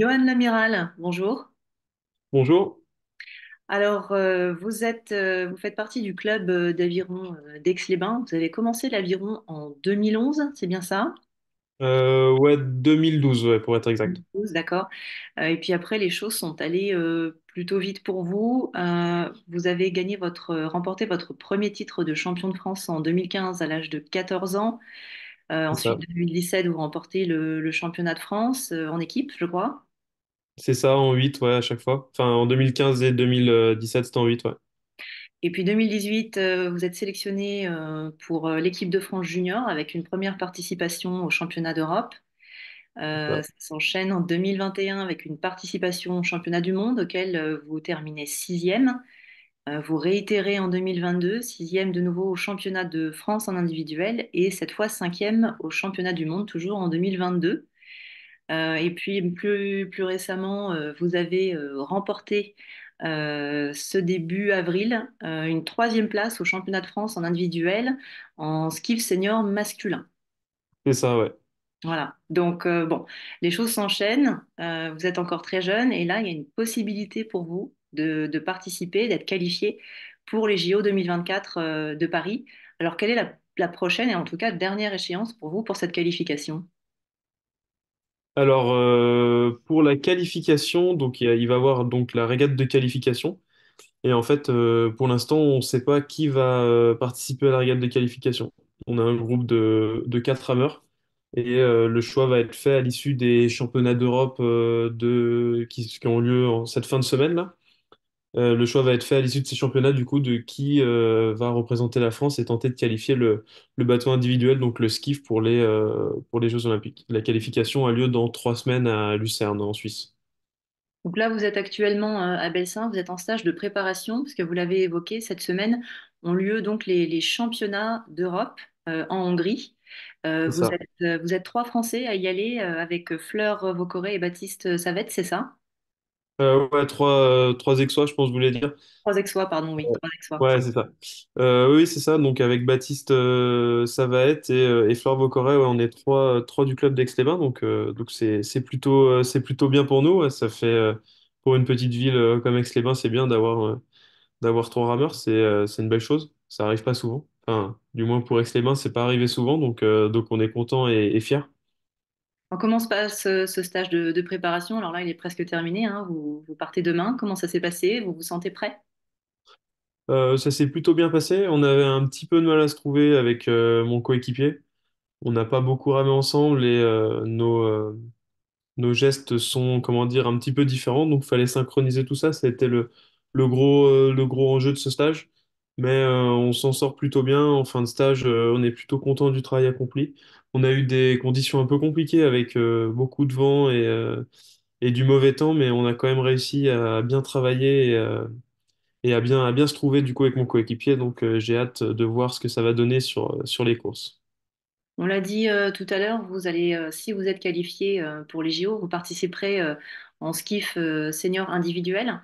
Johan Lamiral, bonjour. Bonjour. Alors, vous faites partie du club d'aviron d'Aix-les-Bains. Vous avez commencé l'aviron en 2011, c'est bien ça? Ouais, 2012, ouais, pour être exact. 2012, d'accord. Et puis après, les choses sont allées plutôt vite pour vous. Vous avez remporté votre premier titre de champion de France en 2015 à l'âge de 14 ans. C'est Ensuite, ça. 2017, vous remportez le championnat de France en équipe, je crois. C'est ça, en 8, ouais, à chaque fois. Enfin, en 2015 et 2017, c'était en 8, ouais. Et puis 2018, vous êtes sélectionné pour l'équipe de France junior avec une première participation au championnat d'Europe. C'est ça. Ça s'enchaîne en 2021 avec une participation au championnat du monde auquel vous terminez sixième. Vous réitérez en 2022, sixième de nouveau au championnat de France en individuel et cette fois cinquième au championnat du monde, toujours en 2022. Et puis plus récemment, vous avez remporté ce début avril une troisième place au championnat de France en individuel en skiff senior masculin. C'est ça, ouais. Voilà. Donc bon, les choses s'enchaînent. Vous êtes encore très jeune et là, il y a une possibilité pour vous de participer, d'être qualifié pour les JO 2024 de Paris. Alors, quelle est la prochaine et en tout cas dernière échéance pour vous pour cette qualification? Alors, pour la qualification, donc il va y avoir donc la régate de qualification. Et en fait, pour l'instant, on ne sait pas qui va participer à la régate de qualification. On a un groupe de 4 rameurs. Et le choix va être fait à l'issue des championnats d'Europe qui ont lieu en cette fin de semaine là. Le choix va être fait à l'issue de ces championnats, du coup, de qui va représenter la France et tenter de qualifier le bateau individuel, donc le skiff, pour les Jeux Olympiques. La qualification a lieu dans 3 semaines à Lucerne, en Suisse. Donc là, vous êtes actuellement à Belsin, vous êtes en stage de préparation, parce que vous l'avez évoqué, cette semaine ont lieu donc les championnats d'Europe en Hongrie. C'est ça. Vous êtes trois Français à y aller avec Fleur Vocoré et Baptiste Savette, c'est ça? Ouais, trois Aixois, je pense, vous voulez dire. Trois Aixois, pardon, oui, trois Aixois. Ouais, c'est ça. Oui, c'est ça. Donc avec Baptiste Savaët et Flore Bocoré, ouais, on est trois du club d'Aix-les-Bains. Donc c'est plutôt bien pour nous. Ouais. Ça fait pour une petite ville comme Aix-les-Bains, c'est bien d'avoir 3 rameurs. C'est une belle chose. Ça arrive pas souvent. Enfin, du moins pour Aix-les-Bains, c'est pas arrivé souvent. Donc on est content et fier. Alors, comment se passe ce stage de préparation? Alors là, il est presque terminé, hein, vous partez demain. Comment ça s'est passé? Vous vous sentez prêt? Ça s'est plutôt bien passé. On avait un petit peu de mal à se trouver avec mon coéquipier. On n'a pas beaucoup ramé ensemble et nos gestes sont, comment dire, un petit peu différents, donc il fallait synchroniser tout ça. Ça a été le gros enjeu de ce stage. Mais on s'en sort plutôt bien. En fin de stage, on est plutôt content du travail accompli. On a eu des conditions un peu compliquées avec beaucoup de vent et du mauvais temps, mais on a quand même réussi à bien travailler et à bien se trouver du coup avec mon coéquipier. Donc j'ai hâte de voir ce que ça va donner sur les courses. On l'a dit tout à l'heure, si vous êtes qualifié pour les JO, vous participerez en skiff senior individuel.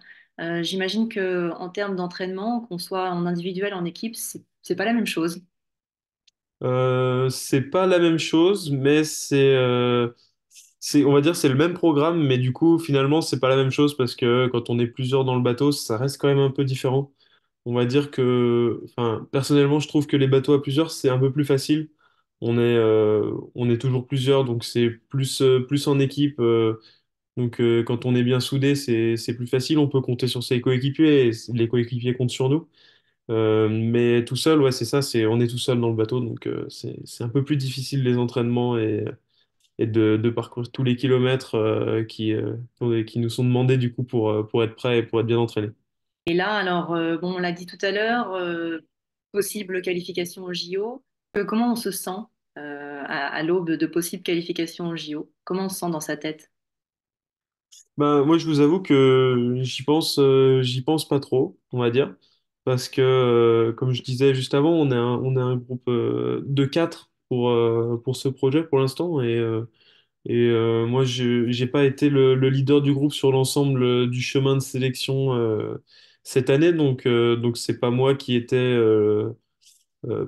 J'imagine que en termes d'entraînement, qu'on soit en individuel, en équipe, c'est pas la même chose. C'est pas la même chose, mais on va dire, c'est le même programme, mais du coup, finalement, c'est pas la même chose parce que quand on est plusieurs dans le bateau, ça reste quand même un peu différent. On va dire que, enfin, personnellement, je trouve que les bateaux à plusieurs, c'est un peu plus facile. On est toujours plusieurs, donc c'est plus en équipe. Donc, quand on est bien soudé, c'est plus facile. On peut compter sur ses coéquipiers et les coéquipiers comptent sur nous. Mais tout seul, ouais, c'est ça, on est tout seul dans le bateau, donc c'est un peu plus difficile les entraînements et de parcourir tous les kilomètres qui nous sont demandés du coup pour être prêt et pour être bien entraîné. Et là, alors, bon, on l'a dit tout à l'heure, possible qualification aux JO. Comment on se sent à l'aube de possible qualification aux JO? Comment on se sent dans sa tête? Bah, moi, je vous avoue que j'y pense pas trop, on va dire, parce que, comme je disais juste avant, on est un groupe de 4 pour ce projet pour l'instant, et moi, j'ai pas été le leader du groupe sur l'ensemble du chemin de sélection cette année, donc c'est pas moi qui était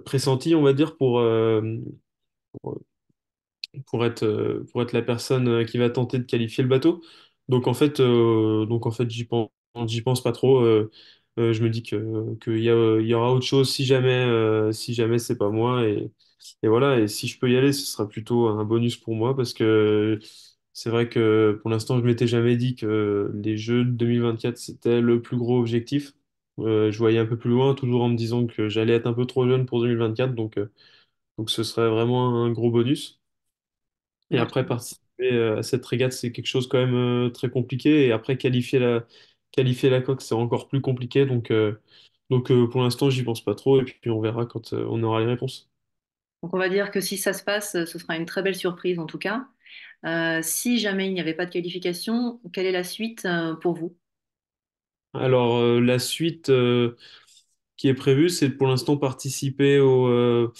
pressenti, on va dire, pour, pour être la personne qui va tenter de qualifier le bateau. donc en fait, j'y pense pas trop. Je me dis qu'il y aura autre chose si jamais c'est pas moi. Et voilà. Et si je peux y aller, ce sera plutôt un bonus pour moi parce que c'est vrai que pour l'instant, je m'étais jamais dit que les Jeux de 2024 c'était le plus gros objectif. Je voyais un peu plus loin, toujours en me disant que j'allais être un peu trop jeune pour 2024, donc ce serait vraiment un gros bonus. Et Donc, après, participer à cette régate, c'est quelque chose quand même très compliqué. Et après, qualifier la coque, c'est encore plus compliqué. Donc, pour l'instant, j'y pense pas trop. Et puis, on verra quand on aura les réponses. on va dire que si ça se passe, ce sera une très belle surprise en tout cas. Si jamais il n'y avait pas de qualification, quelle est la suite pour vous? Alors, la suite qui est prévue, c'est pour l'instant participer aux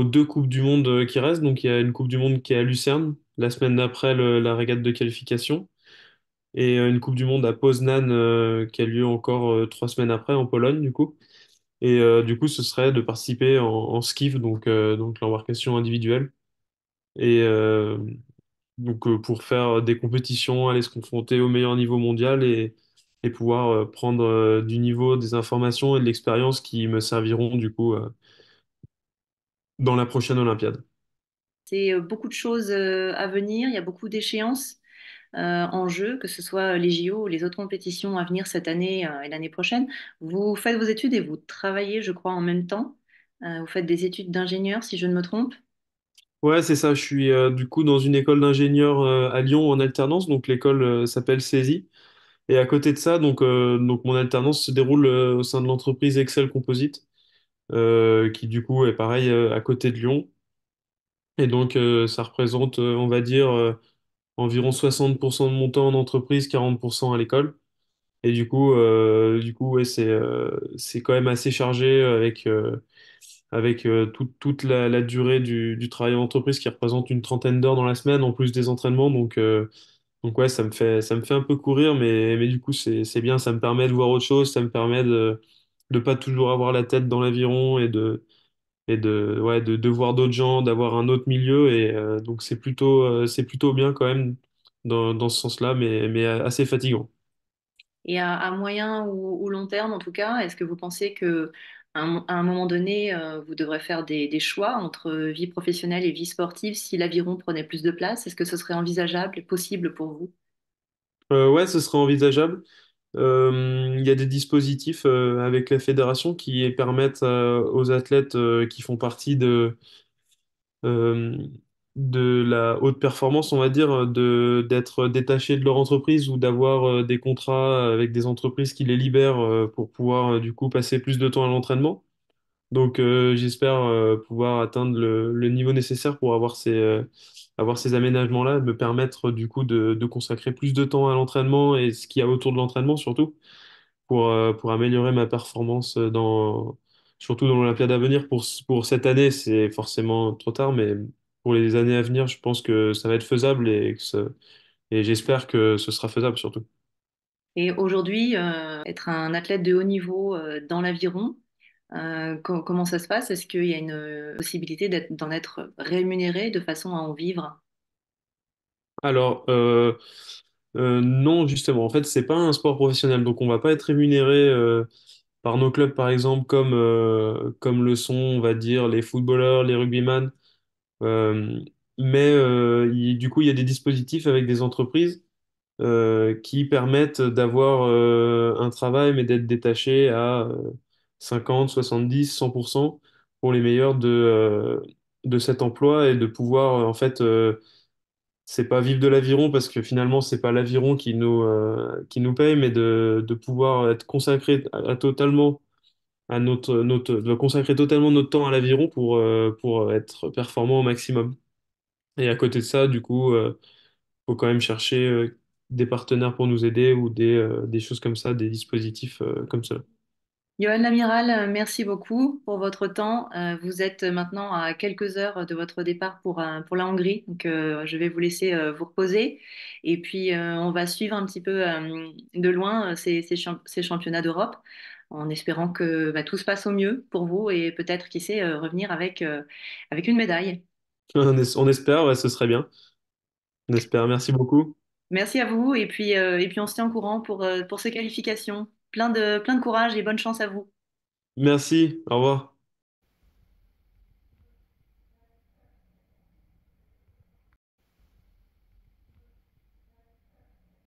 deux Coupes du Monde qui restent. Donc, il y a une Coupe du Monde qui est à Lucerne, la semaine d'après la régate de qualification. Et une Coupe du Monde à Poznan qui a lieu encore 3 semaines après en Pologne, du coup. Et du coup, ce serait de participer en skiff, donc l'embarcation individuelle. Et donc, pour faire des compétitions, aller se confronter au meilleur niveau mondial et pouvoir prendre du niveau, des informations et de l'expérience qui me serviront du coup dans la prochaine Olympiade. C'est beaucoup de choses à venir, il y a beaucoup d'échéances en jeu, que ce soit les JO ou les autres compétitions à venir cette année et l'année prochaine. Vous faites vos études et vous travaillez, je crois, en même temps. Vous faites des études d'ingénieur, si je ne me trompe. Ouais, c'est ça. Je suis du coup dans une école d'ingénieur à Lyon en alternance. Donc l'école s'appelle CESI. Et à côté de ça, donc mon alternance se déroule au sein de l'entreprise Excel Composite, qui du coup est pareil à côté de Lyon. Et donc ça représente, on va dire, environ 60% de mon temps en entreprise, 40% à l'école. Et du coup ouais, c'est quand même assez chargé avec toute la durée du travail en entreprise qui représente une trentaine d'heures dans la semaine, en plus des entraînements. Donc ouais, ça me fait un peu courir, mais du coup, c'est bien, ça me permet de voir autre chose, ça me permet de pas toujours avoir la tête dans l'aviron ouais, de voir d'autres gens, d'avoir un autre milieu. Et donc c'est plutôt bien quand même dans ce sens-là, mais assez fatigant. Et à moyen ou long terme, en tout cas, est-ce que vous pensez que à un moment donné, vous devrez faire des choix entre vie professionnelle et vie sportive si l'aviron prenait plus de place? Est-ce que ce serait envisageable et possible pour vous? Ouais, ce serait envisageable. Il y a des dispositifs avec la fédération qui permettent aux athlètes qui font partie euh, de la haute performance, on va dire, d'être détachés de leur entreprise ou d'avoir des contrats avec des entreprises qui les libèrent pour pouvoir du coup passer plus de temps à l'entraînement. Donc j'espère pouvoir atteindre le niveau nécessaire pour avoir ces aménagements-là, me permettre du coup de consacrer plus de temps à l'entraînement et ce qu'il y a autour de l'entraînement surtout pour améliorer ma performance surtout dans l'Olympiade à venir. Pour cette année, c'est forcément trop tard, mais pour les années à venir, je pense que ça va être faisable et j'espère que ce sera faisable surtout. Et aujourd'hui, être un athlète de haut niveau dans l'aviron, comment ça se passe? Est-ce qu'il y a une possibilité d'en être rémunéré de façon à en vivre? Alors, non, justement, en fait, c'est pas un sport professionnel, donc on va pas être rémunéré par nos clubs, par exemple, comme le sont, on va dire, les footballeurs, les rugbyman. Euh, mais du coup, il y a des dispositifs avec des entreprises qui permettent d'avoir un travail, mais d'être détaché à 50, 70, 100% pour les meilleurs de cet emploi et de pouvoir, en fait, c'est pas vivre de l'aviron parce que finalement, c'est pas l'aviron qui nous paye, mais de pouvoir être consacré totalement de consacrer totalement notre temps à l'aviron pour être performant au maximum. Et à côté de ça, du coup, faut quand même chercher des partenaires pour nous aider ou des choses comme ça, des dispositifs comme ça. Johan Lamiral, merci beaucoup pour votre temps. Vous êtes maintenant à quelques heures de votre départ pour la Hongrie, donc je vais vous laisser vous reposer. Et puis on va suivre un petit peu de loin ces championnats d'Europe, en espérant que tout se passe au mieux pour vous et peut-être, qui sait, revenir avec une médaille. On espère, ouais, ce serait bien. On espère. Merci beaucoup. Merci à vous et puis on se tient au courant pour ces qualifications. Plein de courage et bonne chance à vous. Merci, au revoir.